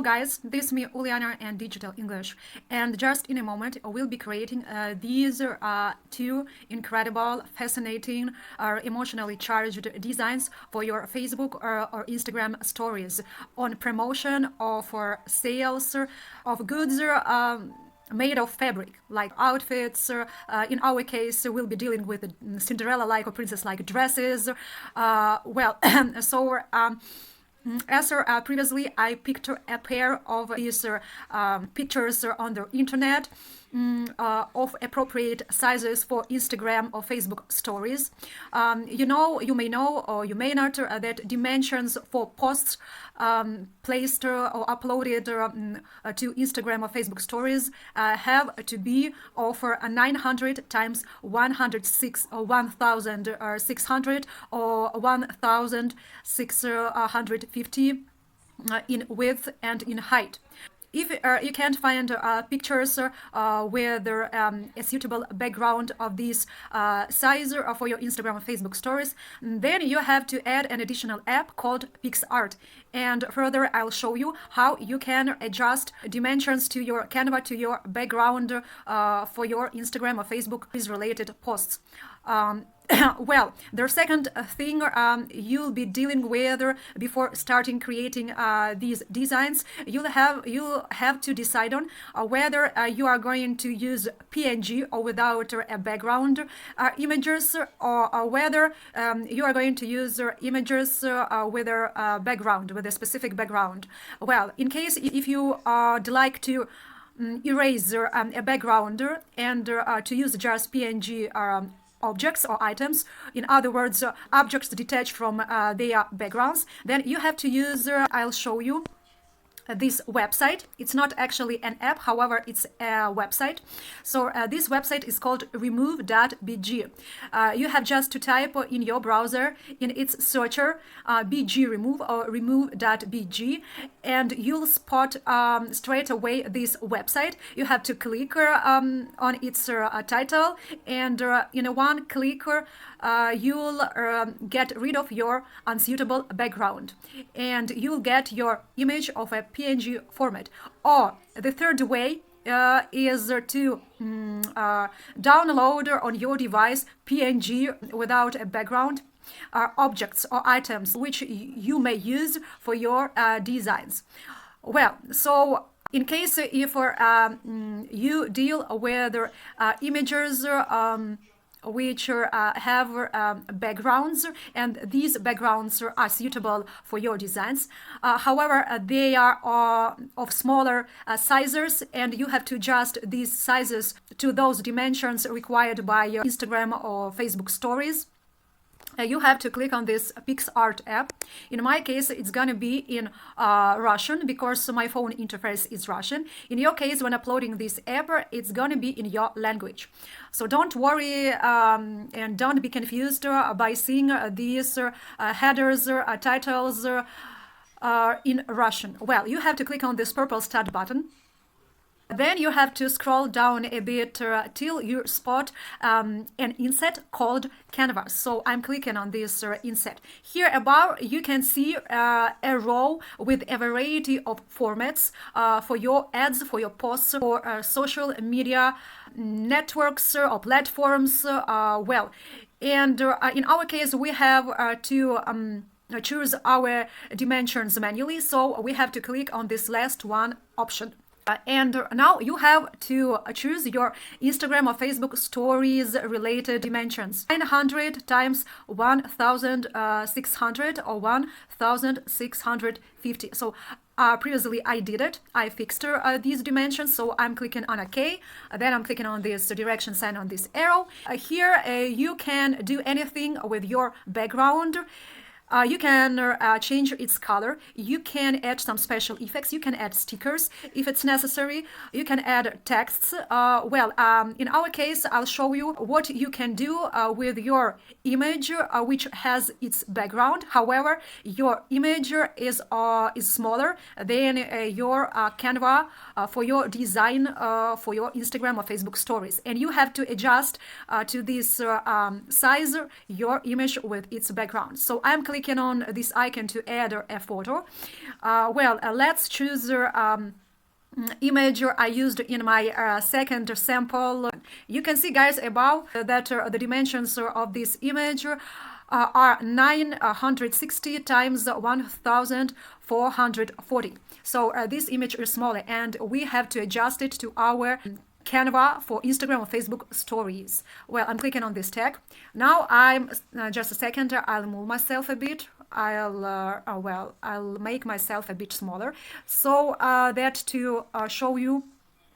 guys, this is me Uliana and Digital English, and just in a moment we'll be creating these two incredible, fascinating, emotionally charged designs for your Facebook or Instagram stories on promotion or for sales of goods made of fabric, like outfits. In our case, we'll be dealing with Cinderella-like or princess-like dresses. As previously, I picked a pair of these pictures on the internet of appropriate sizes for Instagram or Facebook stories. You may know or you may not that dimensions for posts placed or uploaded to Instagram or Facebook stories have to be of 900 times 106 or 1600 or 1650 in width and in height. If you can't find pictures with a suitable background of this size for your Instagram or Facebook stories, then you have to add an additional app called PixArt. And further, I'll show you how you can adjust dimensions to your Canva, to your background for your Instagram or Facebook related posts. The second thing you'll be dealing with before starting creating these designs, you'll have to decide on whether you are going to use PNG or without a background images, or whether you are going to use images with a background, with a specific background. Well, in case if you would like to erase a background and to use just PNG objects or items, in other words, objects detached from their backgrounds, then you have to use, I'll show you, this website. It's not actually an app, however, it's a website. So this website is called remove.bg. You have just to type in your browser, in its searcher, bg remove or remove.bg, and you'll spot straight away this website. You have to click on its title, and in one click you'll get rid of your unsuitable background, and you'll get your image of a PNG format. Or the third way is to download on your device PNG without a background objects or items which you may use for your designs. Well, so in case if you deal with images which have backgrounds, and these backgrounds are suitable for your designs. However, they are of smaller sizes, and you have to adjust these sizes to those dimensions required by your Instagram or Facebook stories. You have to click on this PixArt app. In my case, it's gonna be in Russian because my phone interface is Russian. In your case, when uploading this app, it's gonna be in your language. So don't worry and don't be confused by seeing these headers, titles in Russian. Well, you have to click on this purple start button. Then you have to scroll down a bit till you spot an inset called Canvas. So I'm clicking on this inset. Here above you can see a row with a variety of formats for your ads, for your posts, for social media networks or platforms. In our case we have to choose our dimensions manually, so we have to click on this last one option. And now you have to choose your Instagram or Facebook stories related dimensions. 900 times 1600 or 1650. So previously I did it. I fixed these dimensions. So I'm clicking on OK. Then I'm clicking on this direction sign on this arrow. Here you can do anything with your background. You can change its color. You can add some special effects. You can add stickers if it's necessary. You can add texts. In our case, I'll show you what you can do with your image, which has its background. However, your image is smaller than your Canva for your design for your Instagram or Facebook stories, and you have to adjust to this size your image with its background. So I'm clicking clicking on this icon to add a photo. Let's choose image I used in my second sample. You can see, guys, above that the dimensions of this image are 960 times 1440. So this image is smaller, and we have to adjust it to our Canva for Instagram or Facebook stories. Well, I'm clicking on this tag. Now I'm just a second, I'll move myself a bit. I'll make myself a bit smaller so that to show you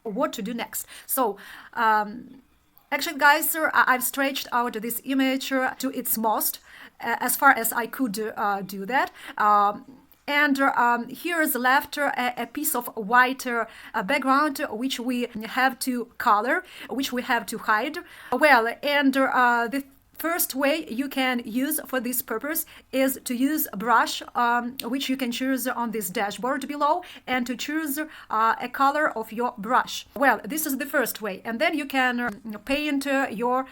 what to do next. So actually, guys, I've stretched out this image to its most as far as I could do that. And here is left a piece of white background which we have to color, which we have to hide. Well, and the first way you can use for this purpose is to use a brush, which you can choose on this dashboard below, and to choose a color of your brush. Well, this is the first way, and then you can paint your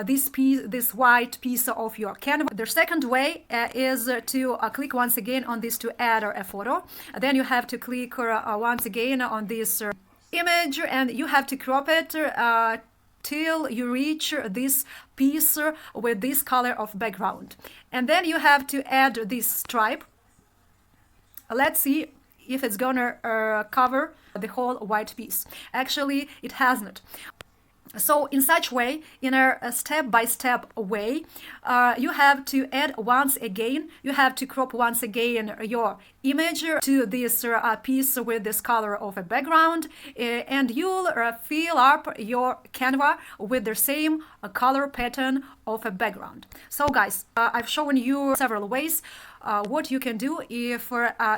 this white piece of your canvas. The second way is to click once again on this to add a photo. Then you have to click once again on this image, and you have to crop it till you reach this piece with this color of background. And then you have to add this stripe. Let's see if it's gonna cover the whole white piece. Actually, it hasn't. So in such way, in a step-by-step way, you have to add once again, you have to crop once again your image to this piece with this color of a background, and you'll fill up your Canva with the same color pattern of a background. So guys, I've shown you several ways what you can do if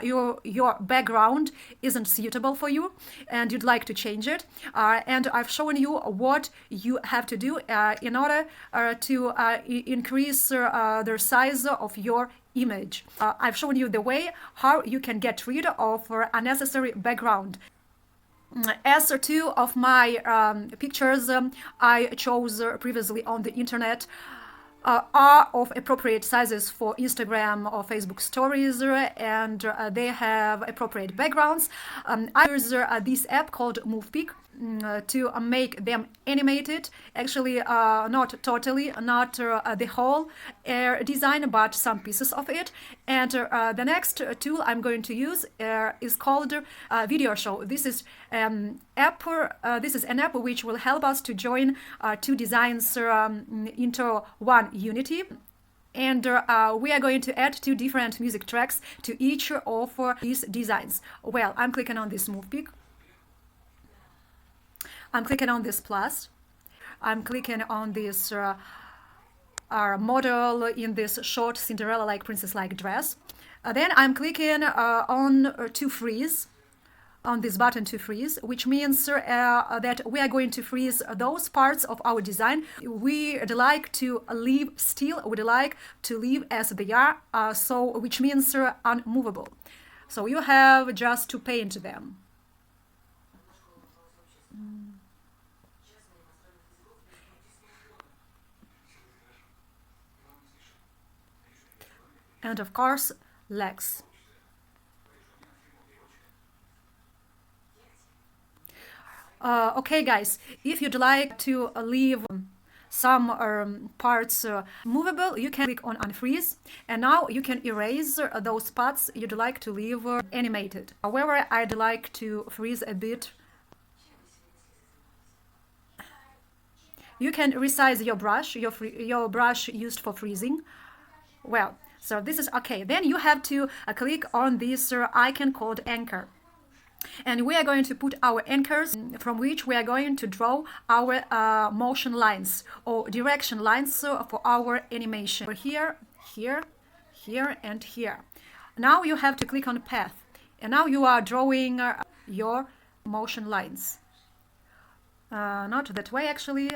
your background isn't suitable for you and you'd like to change it, and I've shown you what you have to do in order to increase the size of your image. I've shown you the way how you can get rid of unnecessary background. As two of my pictures I chose previously on the internet are of appropriate sizes for Instagram or Facebook stories, and they have appropriate backgrounds. I use this app called MovePic to make them animated. Actually, not totally, not the whole design, but some pieces of it. And the next tool I'm going to use is called Video Show. This is an app which will help us to join two designs into one unity. And we are going to add two different music tracks to each of these designs. Well, I'm clicking on this MovePic. I'm clicking on this plus. I'm clicking on this model in this short Cinderella-like, princess-like dress. Then I'm clicking on to freeze, on this button to freeze, which means that we are going to freeze those parts of our design we'd like to leave still, we'd like to leave as they are, which means unmovable. So you have just to paint them. And of course, legs. Okay, guys, if you'd like to leave some parts movable, you can click on unfreeze, and now you can erase those parts you'd like to leave animated. However, I'd like to freeze a bit. You can resize your brush, your brush used for freezing. Well, so this is okay. Then you have to click on this icon called anchor. And we are going to put our anchors from which we are going to draw our motion lines or direction lines for our animation. Here, here, here, and here. Now you have to click on path. And now you are drawing your motion lines. Not that way, actually.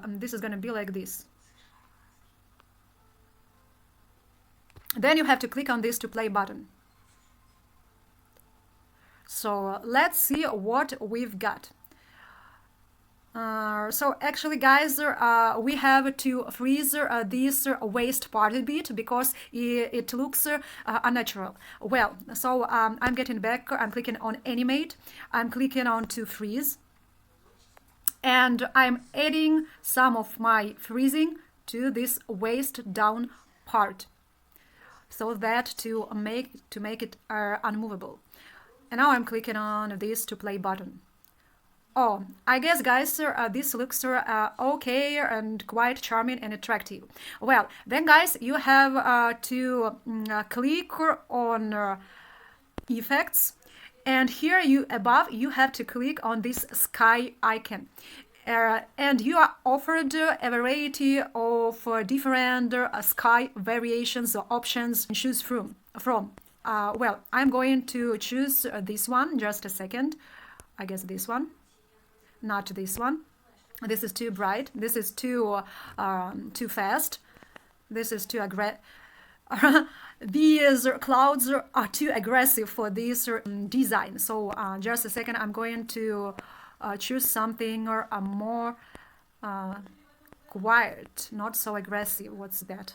This is going to be like this. Then you have to click on this to play button. So let's see what we've got. So actually, guys, we have to freeze this waist part a bit because it looks unnatural. Well, so I'm getting back. I'm clicking on animate. I'm clicking on to freeze, and I'm adding some of my freezing to this waist down part, so that to make it unmovable. And now I'm clicking on this to play button. Oh, I guess, guys, this looks okay and quite charming and attractive. Well, then, guys, you have to click on effects, and here above you have to click on this sky icon. And you are offered a variety of different sky variations or options to choose from. Well, I'm going to choose this one. Just a second. I guess this one. Not this one. This is too bright. This is too fast. This is too aggressive. These clouds are too aggressive for this design. So just a second. I'm going to choose something more quiet, not so aggressive. What's that?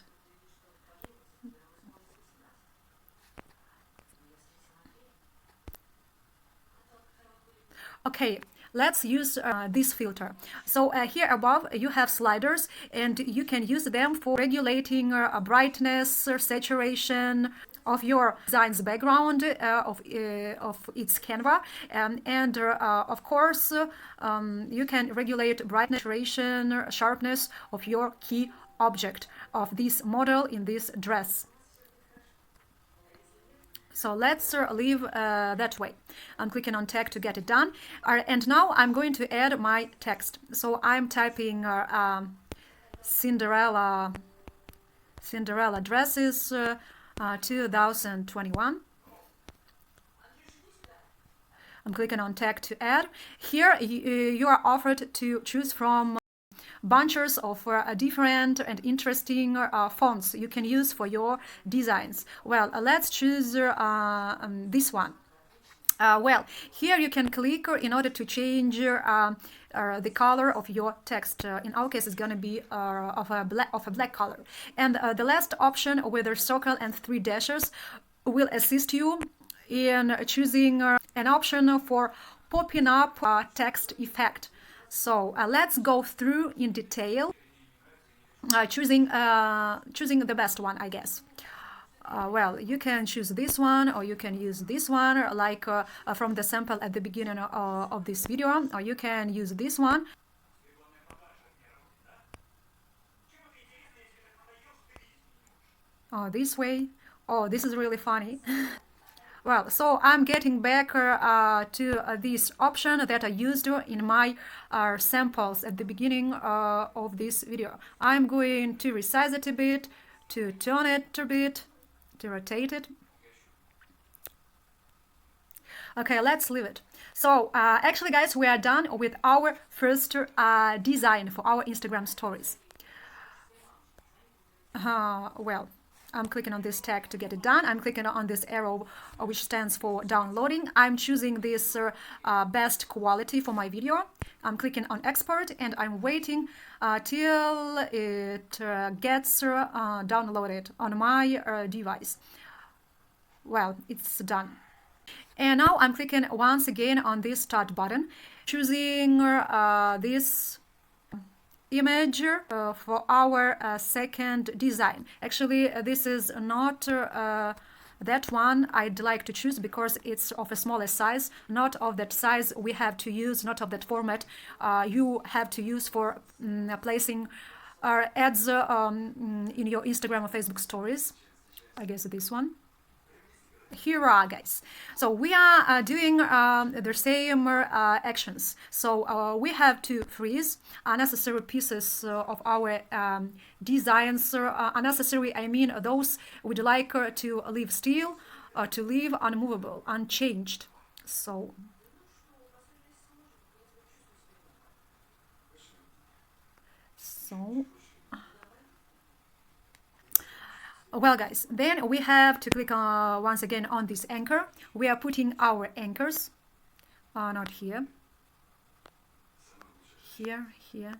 Okay, let's use this filter. So here above you have sliders, and you can use them for regulating brightness, saturation of your design's background, of its Canva, and of course you can regulate brightness, saturation, sharpness of your key object of this model in this dress. So let's leave that way. I'm clicking on tag to get it done. And now I'm going to add my text. So I'm typing Cinderella dresses 2021. I'm clicking on tag to add. Here you are offered to choose from bunches of different and interesting fonts you can use for your designs. Well, let's choose this one. Well, here you can click in order to change the color of your text. In our case, it's going to be of a black color. And the last option with a circle and 3 dashes will assist you in choosing an option for popping up text effect. So let's go through in detail, choosing the best one, I guess. Well, you can choose this one, or you can use this one, like from the sample at the beginning of this video, or you can use this one. Oh, this way. Oh, this is really funny. Well, so I'm getting back to this option that I used in my samples at the beginning of this video. I'm going to resize it a bit, to turn it a bit, to rotate it. Okay, let's leave it. So actually, guys, we are done with our first design for our Instagram stories. Well, I'm clicking on this tag to get it done. I'm clicking on this arrow which stands for downloading. I'm choosing this best quality for my video. I'm clicking on export, and I'm waiting till it gets downloaded on my device. Well, it's done. And now I'm clicking once again on this start button, choosing this image for our second design. Actually, this is not that one I'd like to choose because it's of a smaller size, not of that size we have to use, not of that format you have to use for placing ads in your Instagram or Facebook stories. I guess this one. Here are, guys. So we are doing the same actions. So we have to freeze unnecessary pieces of our designs. Unnecessary, I mean those we'd like to leave still, to leave unmovable, unchanged. So well, guys, then we have to click once again on this anchor. We are putting our anchors, not here, here, here,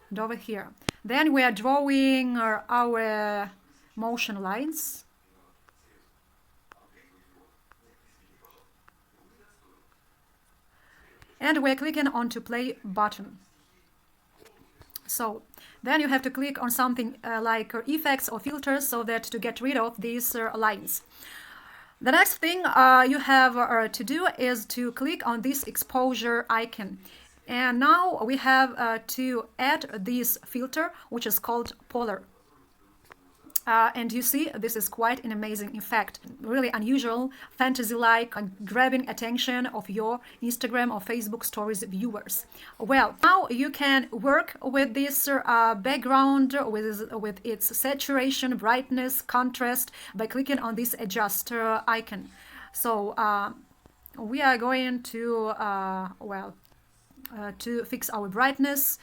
and over here. Then we are drawing our motion lines. And we're clicking on to play button. So then you have to click on something like effects or filters, so that to get rid of these lines. The next thing you have to do is to click on this exposure icon. And now we have to add this filter, which is called polar. And you see, this is quite an amazing effect, really unusual, fantasy-like, grabbing attention of your Instagram or Facebook stories viewers. Well, now you can work with this background, with its saturation, brightness, contrast, by clicking on this adjust icon. So we are going to, to fix our brightness,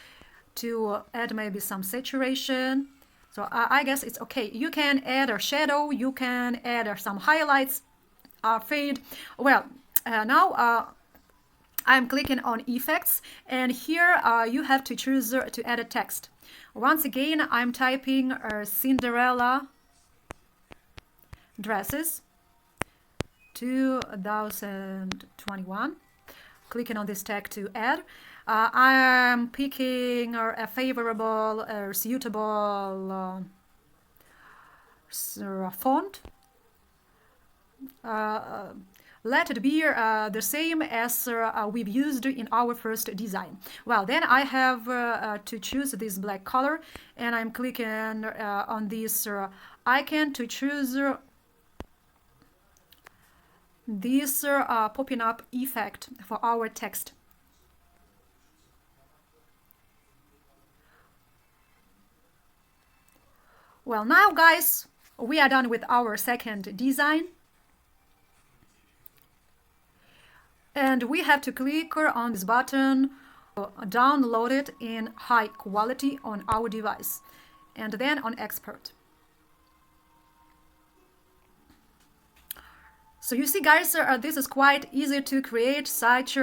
to add maybe some saturation. So I guess it's okay. You can add a shadow, you can add some highlights, fade. Well, now I'm clicking on effects, and here you have to choose to add a text. Once again, I'm typing Cinderella dresses 2021. Clicking on this tag to add. I'm picking a favorable, suitable font. Let it be the same as we've used in our first design. Well, then I have to choose this black color, and I'm clicking on this icon to choose this popping up effect for our text. Well, now guys, we are done with our second design. And we have to click on this button, download it in high quality on our device, and then on export. So you see, guys, this is quite easy to create such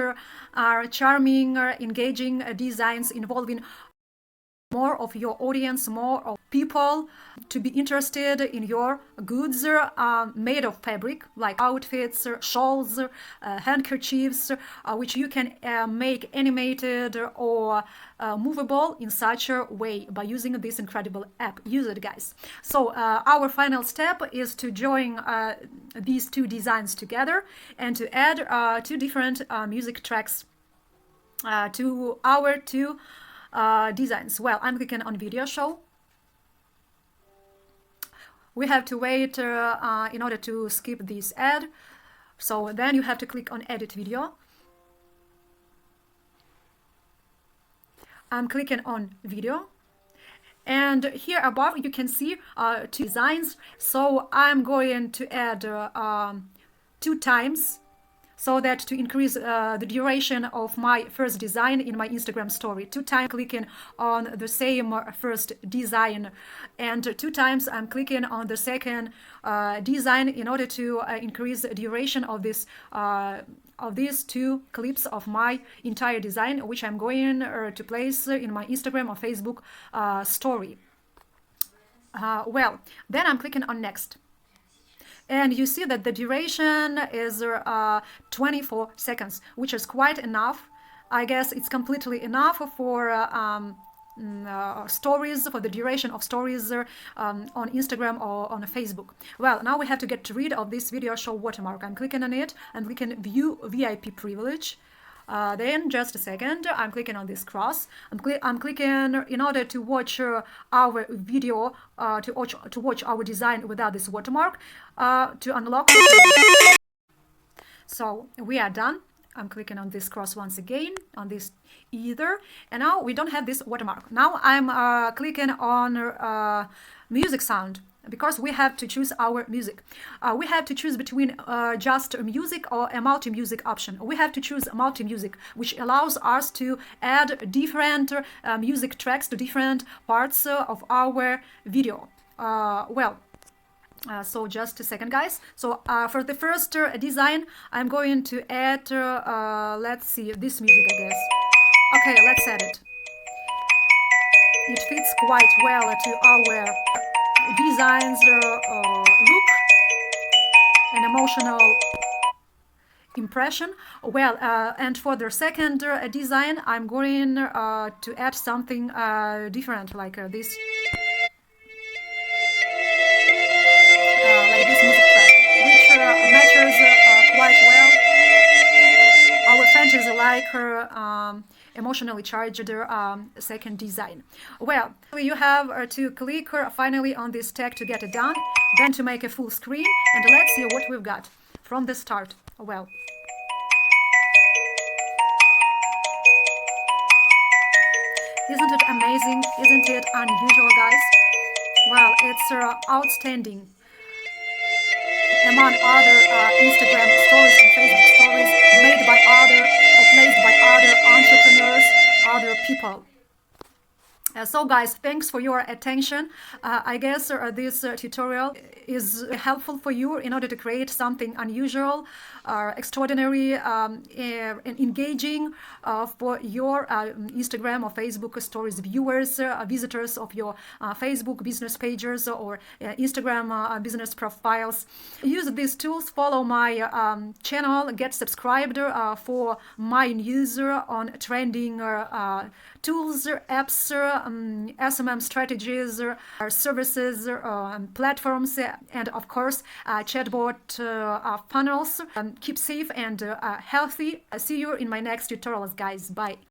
charming, engaging designs involving more of your audience, more of people to be interested in your goods made of fabric, like outfits, shawls, handkerchiefs, which you can make animated or movable in such a way by using this incredible app. Use it, guys. So our final step is to join these two designs together and to add two different music tracks to our two designs. Well, I'm clicking on video show. We have to wait in order to skip this ad. So then you have to click on edit video. I'm clicking on video. And here above you can see two designs. So I'm going to add 2 times, so that to increase the duration of my first design in my Instagram story. 2 times clicking on the same first design, and 2 times I'm clicking on the second design in order to increase the duration of this of these 2 clips of my entire design, which I'm going to place in my Instagram or Facebook story. Well, then I'm clicking on next. And you see that the duration is 24 seconds, which is quite enough. I guess it's completely enough for stories, for the duration of stories on Instagram or on Facebook. Well, now we have to get rid of this video show watermark. I'm clicking on it and clicking view VIP privilege. Then just a second, I'm clicking on this cross. I'm clicking in order to watch our video, to watch our design without this watermark, to unlock. So we are done. I'm clicking on this cross once again, on this either, and now we don't have this watermark. Now I'm clicking on music sound, because we have to choose our music. We have to choose between just music or a multi-music option. We have to choose multi-music, which allows us to add different music tracks to different parts of our video. Well, So just a second, guys. So for the first design, I'm going to add, let's see, this music, I guess. Okay, let's add it. It fits quite well to our design's look and emotional impression. Well, and for the second design, I'm going to add something different, like this. Like this music track, which matches quite well our fantasy like emotionally charged second design. Well, you have to click finally on this tag to get it done, then to make a full screen, and let's see what we've got from the start. Well, isn't it amazing? Isn't it unusual, guys? Well, it's outstanding. Among other Instagram stories and Facebook stories made by other or placed by other entrepreneurs, other people. So guys, thanks for your attention. I guess this tutorial is helpful for you in order to create something unusual, extraordinary, and engaging for your Instagram or Facebook stories viewers, visitors of your Facebook business pages or Instagram business profiles. Use these tools, follow my channel, get subscribed for my news on trending tools, apps, SMM strategies, services, platforms, and of course chatbot funnels. Keep safe and healthy. See you in my next tutorials, guys. Bye.